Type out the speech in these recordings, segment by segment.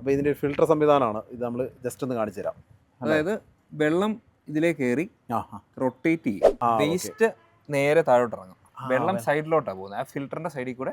അപ്പോൾ ഇതിൻ്റെ ഫിൽട്ടർ സംവിധാനമാണ് ഇത്. നമ്മൾ ജസ്റ്റ് ഒന്ന് കാണിച്ചു തരാം. അതായത് വെള്ളം ഇതിലേക്ക് കയറി റൊട്ടേറ്റ് ചെയ്യും, വേസ്റ്റ് നേരെ താഴോട്ട് ഇറങ്ങും, വെള്ളം സൈഡിലോട്ടാണ് പോകുന്നത്. ആ ഫിൽറ്ററിന്റെ സൈഡിൽ കൂടെ.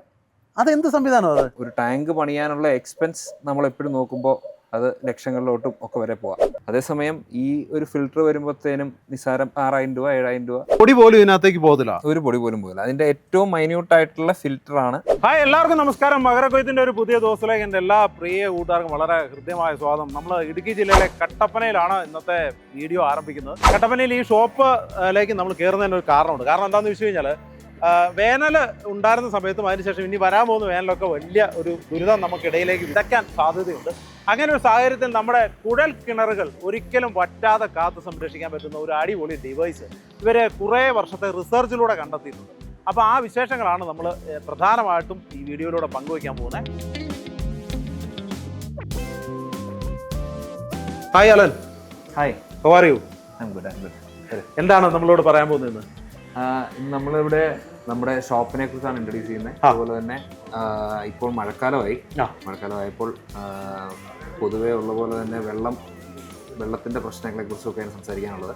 അതെന്ത് സംവിധാനമാണ് അത്? ഒരു ടാങ്ക് പണിയാനുള്ള എക്സ്പെൻസ് നമ്മൾ എപ്പോഴും നോക്കുമ്പോൾ അത് ലക്ഷങ്ങളിലോട്ടും ഒക്കെ വരെ പോവാം. അതേസമയം ഈ ഒരു ഫിൽറ്റർ വരുമ്പോഴത്തേനും നിസ്സാരം 6000 രൂപ 7000 രൂപ പൊടി പോലും ഇതിനകത്തേക്ക് പോകത്തില്ല, ഒരു പൊടി പോലും പോകില്ല. അതിന്റെ ഏറ്റവും മൈന്യൂട്ടായിട്ടുള്ള ഫിൽറ്ററാണ്. ഹായ്, എല്ലാവർക്കും നമസ്കാരം. മകരക്കൊയ്ത്തിന്റെ ഒരു പുതിയ ദിവസത്തിലേക്ക് എൻ്റെ എല്ലാ പ്രിയ കൂട്ടുകാർക്കും വളരെ ഹൃദ്യമായ സ്വാഗതം. നമ്മൾ ഇടുക്കി ജില്ലയിലെ കട്ടപ്പനയിലാണ് ഇന്നത്തെ വീഡിയോ ആരംഭിക്കുന്നത്. കട്ടപ്പനയിൽ ഈ ഷോപ്പിലേക്ക് നമ്മൾ കയറുന്നതിന് ഒരു കാരണമുണ്ട്. കാരണം എന്താണെന്ന് വെച്ച് കഴിഞ്ഞാൽ വേനൽ ഉണ്ടായിരുന്ന സമയത്തും അതിനുശേഷം ഇനി വരാൻ പോകുന്ന വേനലൊക്കെ വലിയ ഒരു ദുരിതം നമുക്കിടയിലേക്ക് വിതയ്ക്കാൻ സാധ്യതയുണ്ട്. അങ്ങനെ ഒരു സാഹചര്യത്തിൽ നമ്മുടെ കുഴൽ കിണറുകൾ ഒരിക്കലും വറ്റാതെ കാത്തു സംരക്ഷിക്കാൻ പറ്റുന്ന ഒരു അടിപൊളി ഡിവൈസ് ഇവർ കുറേ വർഷത്തെ റിസർച്ചിലൂടെ കണ്ടെത്തിയിട്ടുണ്ട്. അപ്പോൾ ആ വിശേഷങ്ങളാണ് നമ്മൾ പ്രധാനമായിട്ടും ഈ വീഡിയോയിലൂടെ പങ്കുവയ്ക്കാൻ പോകുന്നത്. Hi Alan. Hi, how are you? I am good. എന്താണ് നമ്മളോട് പറയാൻ പോകുന്നത്? നമ്മളിവിടെ നമ്മുടെ ഷോപ്പിനെ കുറിച്ചാണ് ഇൻട്രൊഡ്യൂസ് ചെയ്യുന്നത്. അതുപോലെ തന്നെ ഇപ്പോൾ മഴക്കാലമായപ്പോൾ പൊതുവേ ഉള്ള പോലെ തന്നെ വെള്ളത്തിൻ്റെ പ്രശ്നങ്ങളെ കുറിച്ചൊക്കെയാണ് സംസാരിക്കാനുള്ളത്.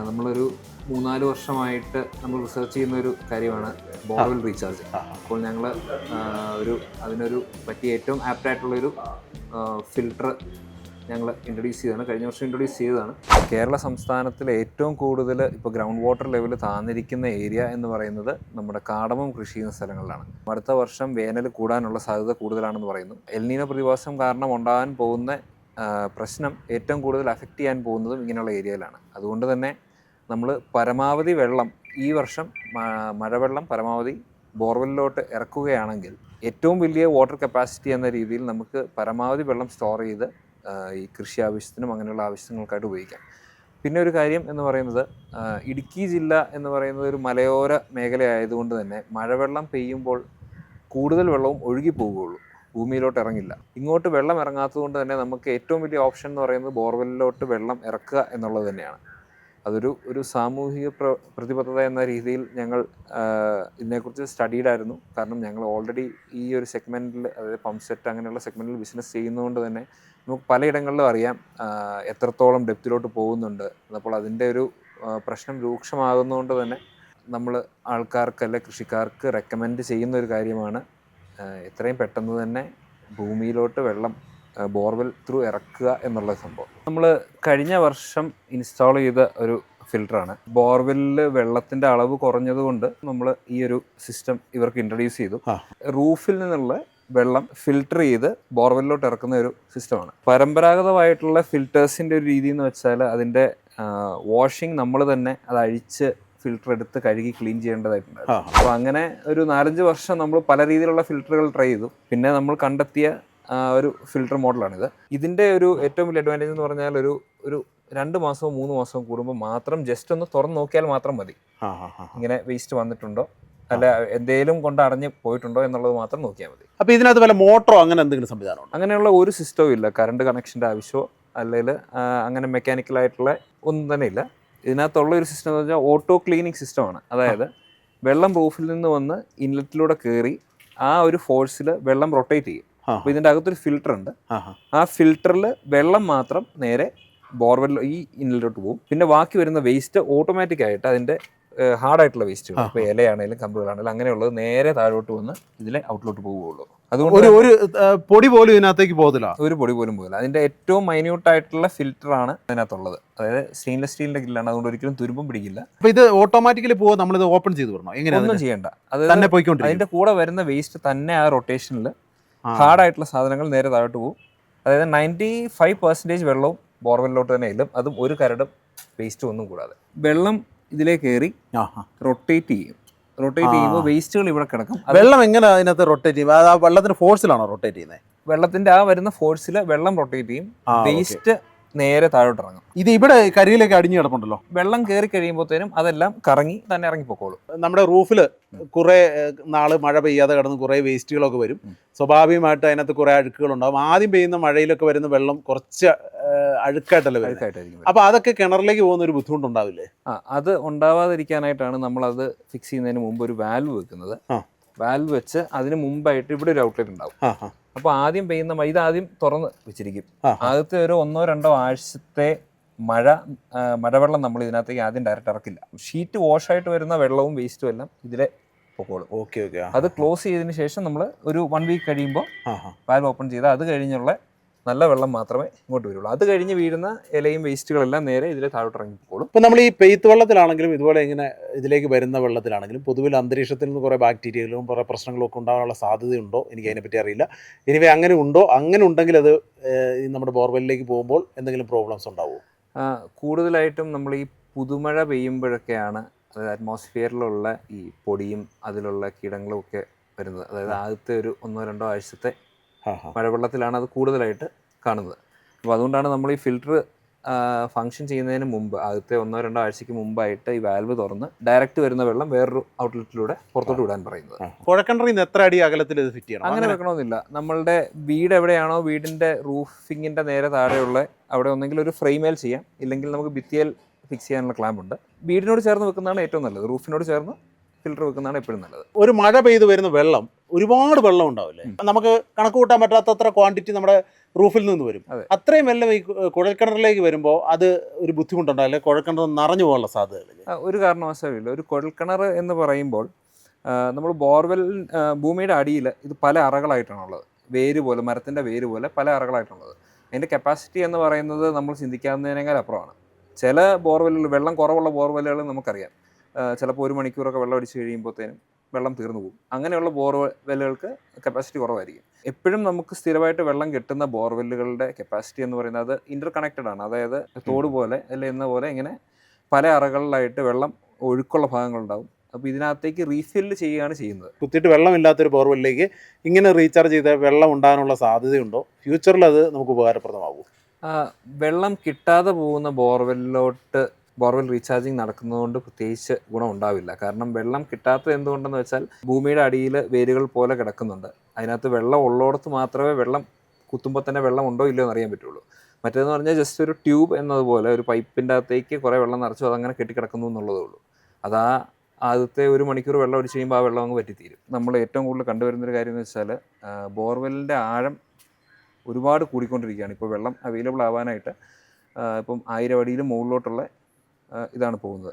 നമ്മളൊരു 3-4 വർഷമായിട്ട് നമ്മൾ റിസർച്ച് ചെയ്യുന്ന ഒരു കാര്യമാണ് ബോർവെൽ റീചാർജ്. അപ്പോൾ ഞങ്ങൾ അതിനൊരു പറ്റിയ ഏറ്റവും ആപ്റ്റായിട്ടുള്ളൊരു ഫിൽട്ടർ ഞങ്ങൾ ഇൻട്രൊഡ്യൂസ് ചെയ്തതാണ്. കഴിഞ്ഞ വർഷം ഇൻട്രൊഡ്യൂസ് ചെയ്തതാണ്. കേരള സംസ്ഥാനത്തിലെ ഏറ്റവും കൂടുതൽ ഇപ്പോൾ ഗ്രൗണ്ട് വാട്ടർ ലെവൽ താന്നിരിക്കുന്ന ഏരിയ എന്ന് പറയുന്നത് നമ്മുടെ കാടമം കൃഷി ചെയ്യുന്ന സ്ഥലങ്ങളിലാണ്. അടുത്ത വർഷം വേനൽ കൂടാനുള്ള സാധ്യത കൂടുതലാണെന്ന് പറയുന്നു. എൽനീനോ പ്രതിഭാസം കാരണം ഉണ്ടാകാൻ പോകുന്ന പ്രശ്നം ഏറ്റവും കൂടുതൽ അഫക്റ്റ് ചെയ്യാൻ പോകുന്നതും ഇങ്ങനെയുള്ള ഏരിയയിലാണ്. അതുകൊണ്ട് തന്നെ നമ്മൾ പരമാവധി വെള്ളം ഈ വർഷം മഴവെള്ളം പരമാവധി ബോർവെല്ലിലോട്ട് ഇറക്കുകയാണെങ്കിൽ ഏറ്റവും വലിയ വാട്ടർ കപ്പാസിറ്റി എന്ന രീതിയിൽ നമുക്ക് പരമാവധി വെള്ളം സ്റ്റോർ ചെയ്ത് ഈ കൃഷി ആവശ്യത്തിനും അങ്ങനെയുള്ള ആവശ്യങ്ങൾക്കായിട്ട് ഉപയോഗിക്കാം. പിന്നെ ഒരു കാര്യം എന്ന് പറയുന്നത്, ഇടുക്കി ജില്ല എന്ന് പറയുന്നത് ഒരു മലയോര മേഖലയായതുകൊണ്ട് തന്നെ മഴവെള്ളം പെയ്യുമ്പോൾ കൂടുതൽ വെള്ളവും ഒഴുകി പോവുകയുള്ളൂ, ഭൂമിയിലോട്ട് ഇറങ്ങില്ല. ഇങ്ങോട്ട് വെള്ളം ഇറങ്ങാത്തത് കൊണ്ട് തന്നെ നമുക്ക് ഏറ്റവും വലിയ ഓപ്ഷൻ എന്ന് പറയുന്നത് ബോർവെല്ലിലോട്ട് വെള്ളം ഇറക്കുക എന്നുള്ളത് തന്നെയാണ്. അതൊരു സാമൂഹിക പ്രതിബദ്ധത എന്ന രീതിയിൽ ഞങ്ങൾ ഇതിനെക്കുറിച്ച് സ്റ്റഡീഡായിരുന്നു. കാരണം ഞങ്ങൾ ഓൾറെഡി ഈ ഒരു സെഗ്മെൻറ്റിൽ, അതായത് പമ്പ് സെറ്റ് അങ്ങനെയുള്ള സെഗ്മെൻറ്റിൽ ബിസിനസ് ചെയ്യുന്നതുകൊണ്ട് തന്നെ നമുക്ക് പലയിടങ്ങളിലും അറിയാം എത്രത്തോളം ഡെപ്തിലോട്ട് പോകുന്നുണ്ട്. അപ്പോൾ അതിൻ്റെ ഒരു പ്രശ്നം രൂക്ഷമാകുന്നതുകൊണ്ട് തന്നെ നമ്മൾ ആൾക്കാർക്ക് കൃഷിക്കാർക്ക് റെക്കമെൻഡ് ചെയ്യുന്ന ഒരു കാര്യമാണ് എത്രയും പെട്ടെന്ന് തന്നെ ഭൂമിയിലോട്ട് വെള്ളം ബോർവെൽ ത്രൂ ഇറക്കുക എന്നുള്ള സംഭവം. നമ്മൾ കഴിഞ്ഞ വർഷം ഇൻസ്റ്റാൾ ചെയ്ത ഒരു ഫിൽറ്ററാണ്. ബോർവെല്ലിൽ വെള്ളത്തിൻ്റെ അളവ് കുറഞ്ഞതുകൊണ്ട് നമ്മൾ ഈ ഒരു സിസ്റ്റം ഇവർക്ക് ഇൻട്രൊഡ്യൂസ് ചെയ്തു. റൂഫിൽ നിന്നുള്ള വെള്ളം ഫിൽട്ടർ ചെയ്ത് ബോർവെല്ലിലോട്ട് ഇറക്കുന്ന ഒരു സിസ്റ്റമാണ്. പരമ്പരാഗതമായിട്ടുള്ള ഫിൽറ്റേഴ്സിൻ്റെ ഒരു രീതി എന്ന് വെച്ചാൽ അതിൻ്റെ വാഷിംഗ് നമ്മൾ തന്നെ അത് അഴിച്ച് ഫിൽറ്റർ എടുത്ത് കഴുകി ക്ലീൻ ചെയ്യേണ്ടതായിട്ടുണ്ട്. അപ്പോൾ അങ്ങനെ ഒരു 4-5 വർഷം നമ്മൾ പല രീതിയിലുള്ള ഫിൽറ്ററുകൾ ട്രൈ ചെയ്തു. പിന്നെ നമ്മൾ കണ്ടെത്തിയ ഒരു ഫിൽട്ടർ മോഡലാണിത്. ഇതിൻ്റെ ഒരു ഏറ്റവും വലിയ അഡ്വാൻറ്റേജ് എന്ന് പറഞ്ഞാൽ ഒരു 2 മാസവും 3 മാസവും കൂടുമ്പോൾ മാത്രം ജസ്റ്റ് ഒന്ന് തുറന്ന് നോക്കിയാൽ മാത്രം മതി. ഇങ്ങനെ വേസ്റ്റ് വന്നിട്ടുണ്ടോ അല്ല എന്തെങ്കിലും കൊണ്ട് അടഞ്ഞ് പോയിട്ടുണ്ടോ എന്നുള്ളത് മാത്രം നോക്കിയാൽ മതി. അപ്പോൾ ഇതിനകത്ത് വല്ല മോട്ടറോ അങ്ങനെ എന്തെങ്കിലും സംവിധാനമുണ്ടോ? അങ്ങനെയുള്ള ഒരു സിസ്റ്റവും ഇല്ല. കറണ്ട് കണക്ഷൻ്റെ ആവശ്യമോ അല്ലെങ്കിൽ അങ്ങനെ മെക്കാനിക്കലായിട്ടുള്ള ഒന്നും തന്നെ ഇല്ല. ഇതിനകത്തുള്ള ഒരു സിസ്റ്റം എന്ന് വെച്ചാൽ ഓട്ടോ ക്ലീനിങ് സിസ്റ്റമാണ്. അതായത് വെള്ളം റൂഫിൽ നിന്ന് വന്ന് ഇൻലെറ്റിലൂടെ കയറി ആ ഒരു ഫോഴ്സിൽ വെള്ളം റൊട്ടേറ്റ് ചെയ്യും. അപ്പോൾ ഇതിൻ്റെ അകത്തൊരു ഫിൽറ്റർ ഉണ്ട്. ആ ഫിൽറ്ററിൽ വെള്ളം മാത്രം നേരെ ബോർവെൽ ഈ ഇൻലെറ്റിലോട്ട് പോകും. പിന്നെ ബാക്കി വരുന്ന വേസ്റ്റ് ഓട്ടോമാറ്റിക് ആയിട്ട് അതിൻ്റെ ഹാർഡായിട്ടുള്ള വേസ്റ്റുകൾ, ഇപ്പോൾ ഇലയാണെങ്കിലും കമ്പുകളാണെങ്കിലും അങ്ങനെയുള്ളത് നേരെ താഴോട്ട് വന്ന് ഇതിലെ ഔട്ടിലോട്ട് പോവുകയുള്ളൂ. അതുകൊണ്ട് ഒരു പൊടി പോലും ഇതിനകത്തേക്ക് പോകത്തില്ല, ഒരു പൊടി പോലും പോകില്ല. അതിൻ്റെ ഏറ്റവും മൈന്യൂട്ടായിട്ടുള്ള ഫിൽറ്ററാണ് അതിനകത്തുള്ളത്. അതായത് സ്റ്റെയിൻലെസ് സ്റ്റീലിൻ്റെ ഗ്രില്ലാണ്, അതുകൊണ്ട് ഒരിക്കലും തുരുമ്പും പിടിക്കില്ല. അപ്പോൾ ഇത് ഓട്ടോമാറ്റിക്കലി പോകും, നമ്മളിത് ഓപ്പൺ ചെയ്ത് വിടണം? എങ്ങനെ? ഒന്നും ചെയ്യേണ്ട. അത് തന്നെ പോയിക്കൊണ്ടിരിക്കും. അതിൻ്റെ കൂടെ വരുന്ന വേസ്റ്റ് തന്നെ ആ റൊട്ടേഷനിൽ ഹാർഡായിട്ടുള്ള സാധനങ്ങൾ നേരെ താഴോട്ട് പോകും. അതായത് 95% വെള്ളവും ബോർവെല്ലിലോട്ട് തന്നെ ഇല്ലും, അതും ഒരു കരടും വേസ്റ്റും ഒന്നും കൂടാതെ. വെള്ളം ഇതിലേക്ക് കയറി റൊട്ടേറ്റ് ചെയ്യും. റൊട്ടേറ്റ് ചെയ്യുമ്പോൾ വേസ്റ്റുകൾ ഇവിടെ കിടക്കും. വെള്ളം എങ്ങനെ അതിനകത്ത് റൊട്ടേറ്റ് ചെയ്യും? ആ വെള്ളത്തിന്റെ ഫോഴ്സിലാണോ റൊട്ടേറ്റ് ചെയ്യുന്നത്? വെള്ളത്തിന്റെ ആ വരുന്ന ഫോഴ്സിൽ വെള്ളം റൊട്ടേറ്റ് ചെയ്യും, വേസ്റ്റ് നേരെ താഴോട്ട് ഇറങ്ങും. ഇത് ഇവിടെ കരിയിലേക്ക് അടിഞ്ഞു കിടപ്പുണ്ടല്ലോ. വെള്ളം കയറി കഴിയുമ്പോഴത്തേനും അതെല്ലാം കറങ്ങി തന്നെ ഇറങ്ങിപ്പോക്കോളും. നമ്മുടെ റൂഫിൽ കുറേ നാൾ മഴ പെയ്യാതെ കിടന്ന് കുറേ വേസ്റ്റുകളൊക്കെ വരും. സ്വാഭാവികമായിട്ട് അതിനകത്ത് കുറേ അഴുക്കുകളുണ്ടാകും. ആദ്യം പെയ്യുന്ന മഴയിലൊക്കെ വരുന്ന വെള്ളം കുറച്ച് അഴുക്കായിട്ടല്ലേ വരുന്നത്. അപ്പോൾ അതൊക്കെ കിണറിലേക്ക് പോകുന്ന ഒരു ബുദ്ധിമുട്ടുണ്ടാവില്ലേ? അത് ഉണ്ടാവാതിരിക്കാനായിട്ടാണ് നമ്മളത് ഫിക്സ് ചെയ്യുന്നതിന് മുമ്പ് ഒരു വാൽവ് വെക്കുന്നത്. വാൽവ് വെച്ച് അതിന് മുമ്പായിട്ട് ഇവിടെ ഒരു ഔട്ട്ലെറ്റ് ഉണ്ടാവും. അപ്പോൾ ആദ്യം പെയ്യുന്ന ഇതാദ്യം തുറന്ന് വെച്ചിരിക്കും. ആദ്യത്തെ ഒരു 1-2 ആഴ്ചത്തെ മഴവെള്ളം നമ്മൾ ഇതിനകത്തേക്ക് ആദ്യം ഡയറക്റ്റ് ഇറക്കില്ല. ഷീറ്റ് വാഷായിട്ട് വരുന്ന വെള്ളവും വേസ്റ്റും എല്ലാം ഇതിലെ പൊക്കോളും. ഓക്കെ. അത് ക്ലോസ് ചെയ്തതിന് ശേഷം നമ്മൾ ഒരു 1 വീക്ക് കഴിയുമ്പോൾ വാൽവ് ഓപ്പൺ ചെയ്താൽ അത് കഴിഞ്ഞുള്ള നല്ല വെള്ളം മാത്രമേ ഇങ്ങോട്ട് വരുള്ളൂ. അത് കഴിഞ്ഞ് വീഴുന്ന ഇലയും വേസ്റ്റുകളെല്ലാം നേരെ ഇതിലെ താഴോട്ട് ഇറങ്ങിപ്പോളും. ഇപ്പം നമ്മൾ ഈ പെയ്ത്ത് വെള്ളത്തിലാണെങ്കിലും ഇതുപോലെ ഇങ്ങനെ ഇതിലേക്ക് വരുന്ന വെള്ളത്തിലാണെങ്കിലും പൊതുവിൽ അന്തരീക്ഷത്തിൽ നിന്ന് കുറേ ബാക്ടീരിയകളും കുറേ പ്രശ്നങ്ങളും ഒക്കെ ഉണ്ടാകാനുള്ള സാധ്യതയുണ്ടോ? എനിക്ക് അതിനെപ്പറ്റി അറിയില്ല. ഇനിവേ അങ്ങനെ ഉണ്ടോ? അങ്ങനെ ഉണ്ടെങ്കിൽ അത് നമ്മുടെ ബോർവെല്ലിലേക്ക് പോകുമ്പോൾ എന്തെങ്കിലും പ്രോബ്ലംസ് ഉണ്ടാവുമോ? കൂടുതലായിട്ടും നമ്മൾ ഈ പുതുമഴ പെയ്യുമ്പോഴൊക്കെയാണ് അതായത് അറ്റ്മോസ്ഫിയറിലുള്ള ഈ പൊടിയും അതിലുള്ള കീടങ്ങളും ഒക്കെ വരുന്നത്. അതായത് ആദ്യത്തെ ഒരു 1-2 ആഴ്ചത്തെ മഴവെള്ളത്തിലാണ് അത് കൂടുതലായിട്ട് കാണുന്നത്. അപ്പോൾ അതുകൊണ്ടാണ് നമ്മൾ ഈ ഫിൽറ്റർ ഫങ്ഷൻ ചെയ്യുന്നതിന് മുമ്പ് ആദ്യത്തെ 1-2 ആഴ്ചയ്ക്ക് മുമ്പായിട്ട് ഈ വാൽവ് തുറന്ന് ഡയറക്റ്റ് വരുന്ന വെള്ളം വേറൊരു ഔട്ട്ലെറ്റിലൂടെ പുറത്തോട്ട് വിടാൻ പറയുന്നത്. കുഴൽക്കിണറിൽ നിന്ന് എത്ര അടി അകലത്തിൽ ഇത് ഫിറ്റ് ചെയ്യണം? അങ്ങനെ വെക്കണമെന്നില്ല. നമ്മളുടെ വീട് എവിടെയാണോ വീടിൻ്റെ റൂഫിങ്ങിൻ്റെ നേരെ താഴെയുള്ള അവിടെ ഒന്നെങ്കിൽ ഒരു ഫ്രെയിമേൽ ചെയ്യാം, ഇല്ലെങ്കിൽ നമുക്ക് ഭിത്തിയേൽ ഫിക്സ് ചെയ്യാനുള്ള ക്ലാമ്പ് ഉണ്ട്. വീടിനോട് ചേർന്ന് വെക്കുന്നതാണ് ഏറ്റവും നല്ലത്. റൂഫിനോട് ചേർന്ന് ഫിൽറ്റർ വെക്കുന്നതാണ് എപ്പോഴും നല്ലത്. ഒരു മഴ പെയ്ത് വരുന്ന വെള്ളം ഒരുപാട് വെള്ളം ഉണ്ടാവില്ലേ? നമുക്ക് കണക്ക് കൂട്ടാൻ പറ്റാത്തത്ര ക്വാണ്ടിറ്റി നമ്മുടെ റൂഫിൽ നിന്ന് വരും. അത്രയും വെള്ളം ഈ കുഴൽക്കിണറിലേക്ക് വരുമ്പോൾ അത് ഒരു ബുദ്ധിമുട്ടുണ്ടാവില്ലേ? കുഴൽക്കിണർ നിറഞ്ഞു പോകാനുള്ള സാധ്യതകളില്ല? ഒരു കാരണവശാലും ഇല്ല. ഒരു കുഴൽക്കിണർ എന്ന് പറയുമ്പോൾ നമ്മൾ ബോർവെൽ ഭൂമിയുടെ അടിയിൽ ഇത് പല അറകളായിട്ടാണുള്ളത്. വേര് പോലെ, മരത്തിൻ്റെ വേര് പോലെ പല അറകളായിട്ടുള്ളത്. അതിൻ്റെ കപ്പാസിറ്റി എന്ന് പറയുന്നത് നമ്മൾ ചിന്തിക്കാവുന്നതിനേക്കാൾ അപ്പുറമാണ്. ചില ബോർവെല്ലുകൾ, വെള്ളം കുറവുള്ള ബോർവെല്ലുകൾ നമുക്കറിയാം, ചിലപ്പോൾ 1 മണിക്കൂറൊക്കെ വെള്ളം അടിച്ച് കഴിയുമ്പോഴത്തേനും വെള്ളം തീർന്നു പോകും. അങ്ങനെയുള്ള ബോർവെല്ലുകൾക്ക് കപ്പാസിറ്റി കുറവായിരിക്കും. എപ്പോഴും നമുക്ക് സ്ഥിരമായിട്ട് വെള്ളം കിട്ടുന്ന ബോർവെല്ലുകളുടെ കപ്പാസിറ്റി എന്ന് പറയുന്നത് അത് ഇൻ്റർ കണക്റ്റഡ് ആണ്. അതായത് തോട് പോലെ അല്ല എന്ന പോലെ ഇങ്ങനെ പല അറകളിലായിട്ട് വെള്ളം ഒഴുക്കുള്ള ഭാഗങ്ങളുണ്ടാവും. അപ്പോൾ ഇതിനകത്തേക്ക് റീഫില്ല് ചെയ്യുകയാണ് ചെയ്യുന്നത്. കുത്തിയിട്ട് വെള്ളമില്ലാത്തൊരു ബോർവെല്ലിലേക്ക് ഇങ്ങനെ റീചാർജ് ചെയ്താൽ വെള്ളം ഉണ്ടാകാനുള്ള സാധ്യതയുണ്ടോ? ഫ്യൂച്ചറിൽ അത് നമുക്ക് ഉപകാരപ്രദമാകും? വെള്ളം കിട്ടാതെ പോകുന്ന ബോർവെൽ റീചാർജിങ് നടക്കുന്നതുകൊണ്ട് പ്രത്യേകിച്ച് ഗുണം ഉണ്ടാവില്ല. കാരണം വെള്ളം കിട്ടാത്തത് എന്തുകൊണ്ടെന്ന് വെച്ചാൽ ഭൂമിയുടെ അടിയിൽ വേരുകൾ പോലെ കിടക്കുന്നുണ്ട്. അതിനകത്ത് വെള്ളം ഉള്ളിടത്ത് മാത്രമേ വെള്ളം കുത്തുമ്പോൾ തന്നെ വെള്ളം ഉണ്ടോ ഇല്ലയോ എന്ന് അറിയാൻ പറ്റുള്ളൂ. മറ്റേതെന്ന് പറഞ്ഞാൽ ജസ്റ്റ് ഒരു ട്യൂബ് എന്നതുപോലെ ഒരു പൈപ്പിൻ്റെ അകത്തേക്ക് കുറേ വെള്ളം നിറച്ചു അതങ്ങനെ കെട്ടിക്കിടക്കുന്നു എന്നുള്ളതേ ഉള്ളൂ. ആദ്യത്തെ 1 മണിക്കൂർ വെള്ളം അടിച്ച് കഴിയുമ്പോൾ ആ വെള്ളം അങ്ങ് പറ്റിത്തീരും. നമ്മൾ ഏറ്റവും കൂടുതൽ കണ്ടുവരുന്നൊരു കാര്യം എന്ന് വെച്ചാൽ ബോർവെല്ലിൻ്റെ ആഴം ഒരുപാട് കൂടിക്കൊണ്ടിരിക്കുകയാണ്. ഇപ്പോൾ വെള്ളം അവൈലബിൾ ആവാനായിട്ട് ഇപ്പം 1000 അടിയിൽ മുകളിലോട്ടുള്ള ഇതാണ് പോകുന്നത്.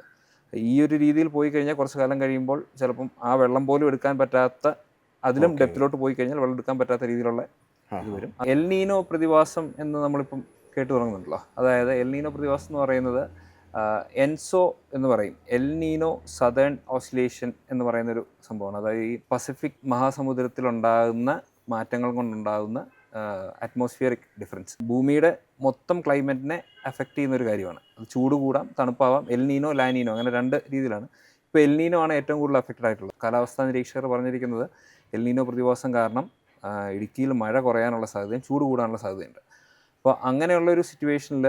ഈ ഒരു രീതിയിൽ പോയി കഴിഞ്ഞാൽ കുറച്ച് കാലം കഴിയുമ്പോൾ ചിലപ്പം ആ വെള്ളം പോലും എടുക്കാൻ പറ്റാത്ത, അതിലും ഡെപ്തിലോട്ട് പോയി കഴിഞ്ഞാൽ വെള്ളം എടുക്കാൻ പറ്റാത്ത രീതിയിലുള്ള ഇത് വരും. എൽ നീനോ പ്രതിഭാസം എന്ന് നമ്മളിപ്പം കേട്ടു തുടങ്ങുന്നുണ്ടല്ലോ. അതായത് എൽ നീനോ പ്രതിഭാസം എന്ന് പറയുന്നത് എൻസോ എന്ന് പറയും. എൽ നീനോ സദേൺ ഓസിലേഷൻ എന്ന് പറയുന്നൊരു സംഭവമാണ്. അതായത് ഈ പസഫിക് മഹാസമുദ്രത്തിലുണ്ടാകുന്ന മാറ്റങ്ങൾ കൊണ്ടുണ്ടാകുന്ന അറ്റ്മോസ്ഫിയറിക് ഡിഫറൻസ് ഭൂമിയുടെ മൊത്തം ക്ലൈമറ്റിനെ അഫക്റ്റ് ചെയ്യുന്നൊരു കാര്യമാണ്. അത് ചൂട് കൂടാം, തണുപ്പാവാം. എൽ നീനോ, ലാനീനോ അങ്ങനെ 2 രീതിയിലാണ്. ഇപ്പോൾ എൽ നീനോ ആണ് ഏറ്റവും കൂടുതൽ അഫക്റ്റഡ് ആയിട്ടുള്ളത്. കാലാവസ്ഥാ നിരീക്ഷകർ പറഞ്ഞിരിക്കുന്നത് എൽ നീനോ പ്രതിഭാസം കാരണം ഇടുക്കിയിൽ മഴ കുറയാനുള്ള സാധ്യതയും ചൂട് കൂടാനുള്ള സാധ്യതയുണ്ട്. അപ്പോൾ അങ്ങനെയുള്ളൊരു സിറ്റുവേഷനിൽ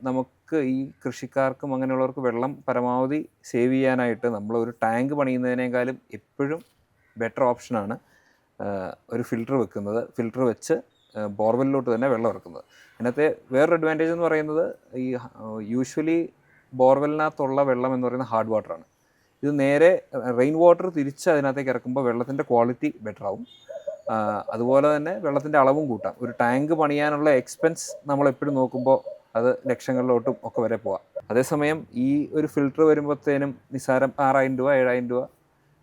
നമുക്ക് ഈ കൃഷിക്കാർക്കും അങ്ങനെയുള്ളവർക്ക് വെള്ളം പരമാവധി സേവ് ചെയ്യാനായിട്ട് നമ്മളൊരു ടാങ്ക് പണിയുന്നതിനേക്കാളും എപ്പോഴും ബെറ്റർ ഓപ്ഷനാണ് ഒരു ഫിൽറ്റർ വെക്കുന്നത്. ഫിൽറ്റർ വെച്ച് ബോർവെല്ലിലോട്ട് തന്നെ വെള്ളം ഇറക്കുന്നത്. അതിനകത്തെ വേറൊരു അഡ്വാൻറ്റേജ് എന്ന് പറയുന്നത് ഈ യൂഷ്വലി ബോർവെല്ലിനകത്തുള്ള വെള്ളം എന്ന് പറയുന്നത് ഹാർഡ് വാട്ടറാണ്. ഇത് നേരെ റെയിൻ വാട്ടർ തിരിച്ച് അതിനകത്തേക്ക് ഇറക്കുമ്പോൾ വെള്ളത്തിൻ്റെ ക്വാളിറ്റി ബെറ്റർ ആവും. അതുപോലെ തന്നെ വെള്ളത്തിൻ്റെ അളവും കൂട്ടാം. ഒരു ടാങ്ക് പണിയാനുള്ള എക്സ്പെൻസ് നമ്മളെപ്പോഴും നോക്കുമ്പോൾ അത് ലക്ഷങ്ങളിലോട്ടും ഒക്കെ വരെ പോവാം. അതേസമയം ഈ ഒരു ഫിൽറ്റർ വരുമ്പോഴത്തേനും നിസ്സാരം 6000 രൂപ 7000 രൂപ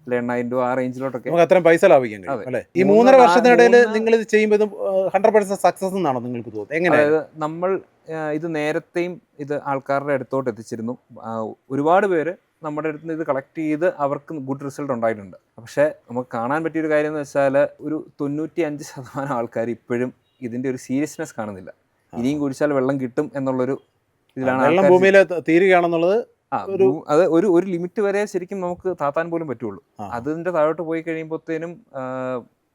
8,000 രൂപ ആ റേഞ്ചിലോട്ടൊക്കെ നമുക്ക് അത്രയും പൈസ ലാഭിക്കാൻ കഴിയും അല്ലേ? ഈ 3.5 വർഷത്തിനിടയിൽ നിങ്ങൾ ഇത് ചെയ്യുമ്പോൾ 100% സക്സസ് എന്നാണോ നിങ്ങൾക്ക് തോന്നുന്നത്? എങ്ങനെ? അതായത് നമ്മൾ ഇത് നേരത്തെയും ഇത് ആൾക്കാരുടെ അടുത്തോട്ട് എത്തിച്ചിരുന്നു. ഒരുപാട് പേര് നമ്മുടെ അടുത്ത് നിന്ന് ഇത് കളക്ട് ചെയ്ത് അവർക്ക് ഗുഡ് റിസൾട്ട് ഉണ്ടായിട്ടുണ്ട്. പക്ഷേ നമുക്ക് കാണാൻ പറ്റിയൊരു കാര്യം എന്ന് വെച്ചാൽ ഒരു 95% ആൾക്കാർ ഇപ്പോഴും ഇതിൻ്റെ ഒരു സീരിയസ്നെസ് കാണുന്നില്ല. ഇനിയും കുടിച്ചാൽ വെള്ളം കിട്ടും എന്നുള്ളൊരു ഇതിലാണ്. വെള്ളം ഭൂമിയിൽ തീരുകയാണെന്നുള്ളത് അത് ഒരു ലിമിറ്റ് വരെ ശരിക്കും നമുക്ക് താത്താൻ പോലും പറ്റുള്ളൂ. അതിൻ്റെ താഴോട്ട് പോയി കഴിയുമ്പോഴത്തേനും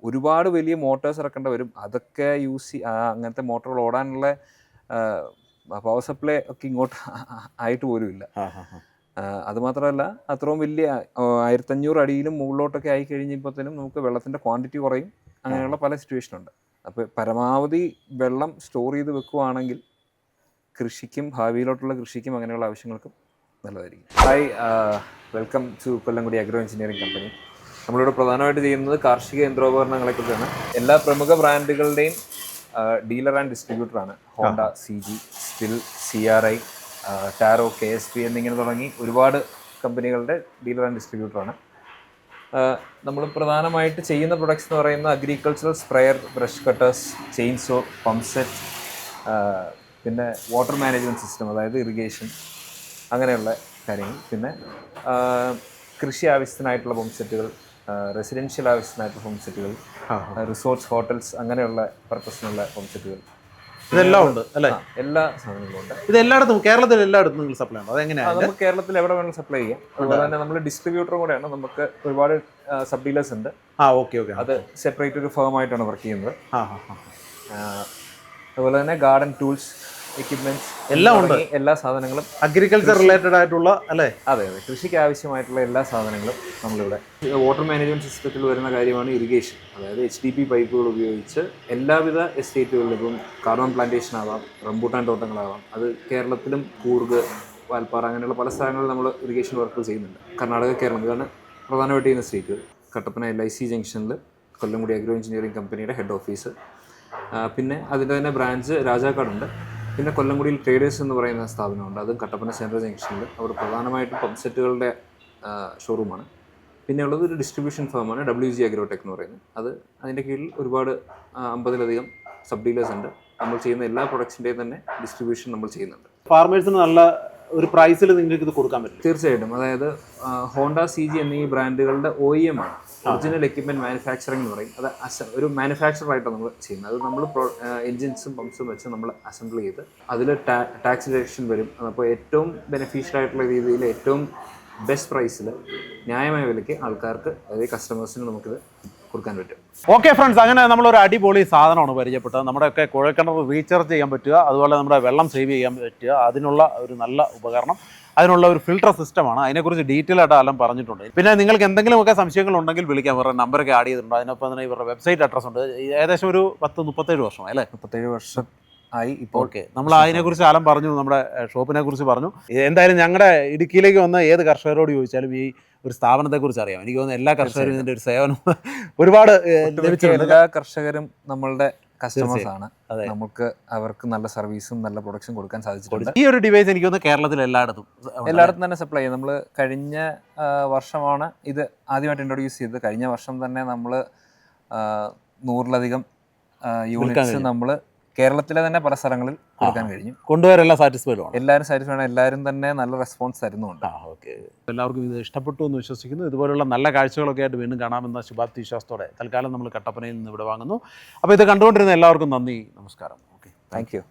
ഒരുപാട് വലിയ മോട്ടോഴ്സ് ഇറക്കേണ്ടി വരും. അതൊക്കെ അങ്ങനത്തെ മോട്ടോറുകൾ ഓടാനുള്ള പവർ സപ്ലൈ ഒക്കെ ഇങ്ങോട്ട് ആയിട്ട് പോലും ഇല്ല. അതുമാത്രമല്ല അത്രയും വലിയ 1500 അടിയിലും മുകളിലോട്ടൊക്കെ ആയി കഴിഞ്ഞപ്പോഴത്തേനും നമുക്ക് വെള്ളത്തിൻ്റെ ക്വാണ്ടിറ്റി കുറയും. അങ്ങനെയുള്ള പല സിറ്റുവേഷനുണ്ട്. അപ്പോൾ പരമാവധി വെള്ളം സ്റ്റോർ ചെയ്ത് വെക്കുകയാണെങ്കിൽ കൃഷിക്കും ഭാവിയിലോട്ടുള്ള കൃഷിക്കും അങ്ങനെയുള്ള ആവശ്യങ്ങൾക്കും നല്ലതായിരിക്കും. Hi, welcome to Kollamkudi agro engineering company. നമ്മളിവിടെ പ്രധാനമായിട്ട് ചെയ്യുന്നത് കാർഷിക യന്ത്രോപകരണങ്ങളെ കുറിച്ചാണ്. എല്ലാ പ്രമുഖ ബ്രാൻഡുകളുടെയും ഡീലർ ആൻഡ് ഡിസ്ട്രിബ്യൂട്ടറാണ്. Honda, CG, Stihl, CRI, Taro, KSP എന്നിങ്ങനെ തുടങ്ങി ഒരുപാട് കമ്പനികളുടെ ഡീലർ ആൻഡ് ഡിസ്ട്രിബ്യൂട്ടറാണ്. നമ്മൾ പ്രധാനമായിട്ട് ചെയ്യുന്ന പ്രൊഡക്ട്സ് എന്ന് പറയുന്നത് agricultural sprayer, brush cutters, chainsaw, pump set, പിന്നെ വാട്ടർ മാനേജ്മെൻറ്റ് സിസ്റ്റം, അതായത് ഇറിഗേഷൻ, അങ്ങനെയുള്ള കാര്യങ്ങൾ. പിന്നെ കൃഷി ആവശ്യത്തിനായിട്ടുള്ള പമ്പ് സെറ്റുകൾ, റെസിഡൻഷ്യൽ ആവശ്യത്തിനായിട്ടുള്ള പമ്പ് സെറ്റുകൾ, റിസോർട്ട്സ്, ഹോട്ടൽസ്, അങ്ങനെയുള്ള പർപ്പസിനുള്ള പമ്പ് സെറ്റുകൾ, ഇതെല്ലാം ഉണ്ട് അല്ലേ? എല്ലാ സാധനങ്ങളും ഉണ്ട്. ഇത് എല്ലായിടത്തും, കേരളത്തിൽ എല്ലായിടത്തും നിങ്ങൾ സപ്ലൈ ഉണ്ടോ? അതെങ്ങനെയാണ്? നമുക്ക് കേരളത്തിൽ എവിടെ വേണമെങ്കിലും സപ്ലൈ ചെയ്യാം. അതുപോലെ തന്നെ നമ്മൾ ഡിസ്ട്രിബ്യൂട്ടറും കൂടെയാണ്. നമുക്ക് ഒരുപാട് സബ് ഡീലേഴ്സ് ഉണ്ട്. ഓക്കെ. അത് സെപ്പറേറ്റ് ഒരു ഫേം ആയിട്ടാണ് വർക്ക് ചെയ്യുന്നത്. അതുപോലെ തന്നെ ഗാർഡൻ ടൂൾസ്, എക്യുപ്മെന്റ്സ് എല്ലാം ഉണ്ട്. എല്ലാ സാധനങ്ങളും അഗ്രികൾച്ചർ റിലേറ്റഡ് ആയിട്ടുള്ള അല്ലേ? അതെ, കൃഷിക്ക് ആവശ്യമായിട്ടുള്ള എല്ലാ സാധനങ്ങളും നമ്മളിവിടെ. വാട്ടർ മാനേജ്മെന്റ് സിസ്റ്റത്തിൽ വരുന്ന കാര്യമാണ് ഇറിഗേഷൻ. അതായത് HDP പൈപ്പുകൾ ഉപയോഗിച്ച് എല്ലാവിധ എസ്റ്റേറ്റുകളിലും, ഇപ്പം കാർബൺ പ്ലാന്റേഷൻ ആവാം, റംബൂട്ടാൻ തോട്ടങ്ങളാവാം, അത് കേരളത്തിലും കൂർഗ്, വാൽപ്പാറ, അങ്ങനെയുള്ള പല സ്ഥലങ്ങളിലും നമ്മൾ ഇറിഗേഷൻ വർക്കുകൾ ചെയ്യുന്നുണ്ട്. കർണാടക, കേരളം, ഇതാണ് പ്രധാനമായിട്ട് ചെയ്യുന്ന സ്റ്റേറ്റുകൾ. കട്ടപ്പന LIC ജംഗ്ഷനിൽ കൊല്ലംകുടി അഗ്രോ എഞ്ചിനീയറിംഗ് കമ്പനിയുടെ ഹെഡ് ഓഫീസ്. പിന്നെ അതിൻ്റെ തന്നെ ബ്രാഞ്ച് രാജാക്കാടുണ്ട്. പിന്നെ കൊല്ലംകുടിയിൽ ട്രേഡേഴ്സ് എന്ന് പറയുന്ന സ്ഥാപനമുണ്ട്. അതും കട്ടപ്പന സെൻട്രൽ ജംഗ്ഷനിൽ. അവിടെ പ്രധാനമായിട്ടും പമ്പ് സെറ്റുകളുടെ ഷോറൂമാണ്. പിന്നെ ഉള്ളത് ഒരു ഡിസ്ട്രിബ്യൂഷൻ ഫേമാണ്, WG അഗ്രോടെക് എന്ന് പറയുന്നത്. അതിൻ്റെ കീഴിൽ ഒരുപാട് 50-ലധികം സബ് ഡീലേഴ്സ് ഉണ്ട്. നമ്മൾ ചെയ്യുന്ന എല്ലാ പ്രൊഡക്ട്സിൻ്റെയും തന്നെ ഡിസ്ട്രിബ്യൂഷൻ നമ്മൾ ചെയ്യുന്നുണ്ട്. ഫാർമേഴ്സിന് നല്ല ഒരു പ്രൈസിൽ നിങ്ങൾക്ക് ഇത് കൊടുക്കാൻ പറ്റും? തീർച്ചയായിട്ടും. അതായത് ഹോണ്ട, CG എന്നീ ബ്രാൻഡുകളുടെ OEM ആണ്, ഒറിജിനൽ എക്യുപ്മെന്റ് മാനുഫാക്ചറിംഗ് എന്ന് പറയും. അത് ഒരു മാനുഫാക്ചറായിട്ടാണ് നമ്മൾ ചെയ്യുന്നത്. അത് നമ്മൾ എൻജിൻസും പമ്പ്സും വെച്ച് നമ്മൾ അസംബിൾ ചെയ്ത് അതിൽ ടാക്സ് ഡിഡക്ഷൻ വരും. അപ്പോൾ ഏറ്റവും ബെനിഫിഷ്യൽ ആയിട്ടുള്ള രീതിയിൽ ഏറ്റവും ബെസ്റ്റ് പ്രൈസിൽ ന്യായമായ വിലയ്ക്ക് ആൾക്കാർക്ക്, അതായത് കസ്റ്റമേഴ്സിന് നമുക്കിത് കൊടുക്കാൻ പറ്റും. ഓക്കെ ഫ്രണ്ട്സ്, അങ്ങനെ നമ്മളൊരു അടിപൊളി സാധനമാണ് പരിചയപ്പെട്ടത്. നമ്മുടെയൊക്കെ കുഴൽക്കിണർ റീചാർജ് ചെയ്യാൻ പറ്റുക, അതുപോലെ നമ്മുടെ വെള്ളം സേവ് ചെയ്യാൻ പറ്റുക, അതിനുള്ള ഒരു നല്ല ഉപകരണം, അതിനുള്ള ഒരു ഫിൽട്ടർ സിസ്റ്റമാണ്. അതിനെക്കുറിച്ച് ഡീറ്റെയിൽ ആയിട്ട് എല്ലാം പറഞ്ഞിട്ടുണ്ട്. പിന്നെ നിങ്ങൾക്ക് എന്തെങ്കിലുമൊക്കെ സംശയങ്ങളുണ്ടെങ്കിൽ വിളിക്കാം. ഇവരുടെ നമ്പറൊക്കെ ആഡ് ചെയ്തിട്ടുണ്ട്. അതിനൊപ്പം തന്നെ ഇവരുടെ വെബ്സൈറ്റ് അഡ്രസ്സ് ഉണ്ട്. ഏകദേശം ഒരു 10-37 വർഷം അല്ലേ? 37 വർഷം ആയി ഇപ്പോൾ. ഓക്കെ, നമ്മൾ അതിനെക്കുറിച്ച് ആലം പറഞ്ഞു, നമ്മുടെ ഷോപ്പിനെ കുറിച്ച് പറഞ്ഞു. എന്തായാലും ഞങ്ങളുടെ ഇടുക്കിയിലേക്ക് വന്ന ഏത് കർഷകരോട് ചോദിച്ചാലും ഈ ഒരു സ്ഥാപനത്തെക്കുറിച്ച് അറിയാം. എനിക്ക് തോന്നുന്നു എല്ലാ കർഷകരും ഇതിൻ്റെ ഒരു സേവനം ഒരുപാട് ലഭിച്ചിട്ടുണ്ട്. എല്ലാ കർഷകരും നമ്മളുടെ കസ്റ്റമേഴ്സ് ആണ്. നമുക്ക് അവർക്ക് നല്ല സർവീസും നല്ല പ്രൊഡക്ഷൻ കൊടുക്കാൻ സാധിച്ചിട്ടുണ്ട്. ഈ ഒരു ഡിവൈസ് എനിക്ക് തോന്നുന്നു കേരളത്തിൽ എല്ലായിടത്തും തന്നെ സപ്ലൈ ചെയ്യും. നമ്മൾ കഴിഞ്ഞ വർഷമാണ് ഇത് ആദ്യമായിട്ട് ഇൻട്രൊഡ്യൂസ് ചെയ്തത്. കഴിഞ്ഞ വർഷം തന്നെ നമ്മൾ 100-ലധികം യൂണിറ്റ്സ് നമ്മൾ കേരളത്തിലെ തന്നെ പല സ്ഥലങ്ങളിൽ കൊടുക്കാൻ കഴിഞ്ഞു. കൊണ്ടുവരെല്ലാം സാറ്റിസ്ഫൈഡ് ആണ്. എല്ലാവരും സാറ്റിസ്ഫൈഡ് ആണ്. എല്ലാവരും തന്നെ നല്ല റെസ്പോൺസ് തരുന്നുണ്ട്. ഓക്കെ, എല്ലാവർക്കും ഇത് ഇഷ്ടപ്പെട്ടു എന്ന് വിശ്വസിക്കുന്നു. ഇതുപോലുള്ള നല്ല കാഴ്ചകളൊക്കെ ആയിട്ട് വീണ്ടും കാണാമെന്ന ശുഭാപ്തി വിശ്വാസത്തോടെ തൽക്കാലം നമ്മൾ കട്ടപ്പനയിൽ നിന്ന് ഇവിടെ വാങ്ങുന്നു. അപ്പോൾ ഇത് കണ്ടുകൊണ്ടിരുന്ന എല്ലാവർക്കും നന്ദി, നമസ്കാരം. Okay, thank you.